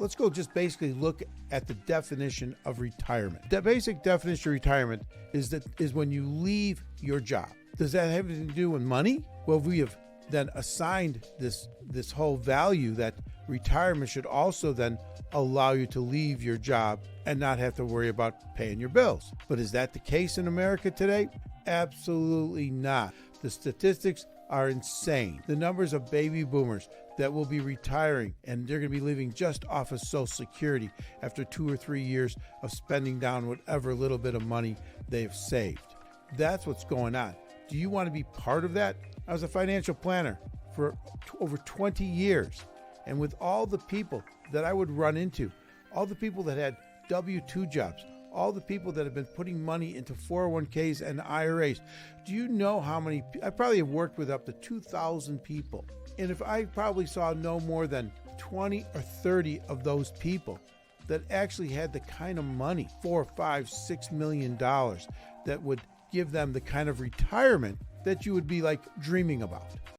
let's go just basically look at the definition of retirement. The basic definition of retirement is when you leave your job. Does that have anything to do with money? Well, we have then assigned this whole value that retirement should also then allow you to leave your job and not have to worry about paying your bills. But is that the case in America today? Absolutely not. The statistics are insane. The numbers of baby boomers that will be retiring and they're going to be living just off of Social Security after 2 or 3 years of spending down whatever little bit of money they've saved. That's what's going on. Do you want to be part of that? I was a financial planner for over 20 years. And with all the people that I would run into, all the people that had W-2 jobs, all the people that have been putting money into 401ks and IRAs, do you know how many? I probably have worked with up to 2,000 people. And if I probably saw no more than 20 or 30 of those people that actually had the kind of money, $4, $5, $6 million, that would give them the kind of retirement that you would be like dreaming about.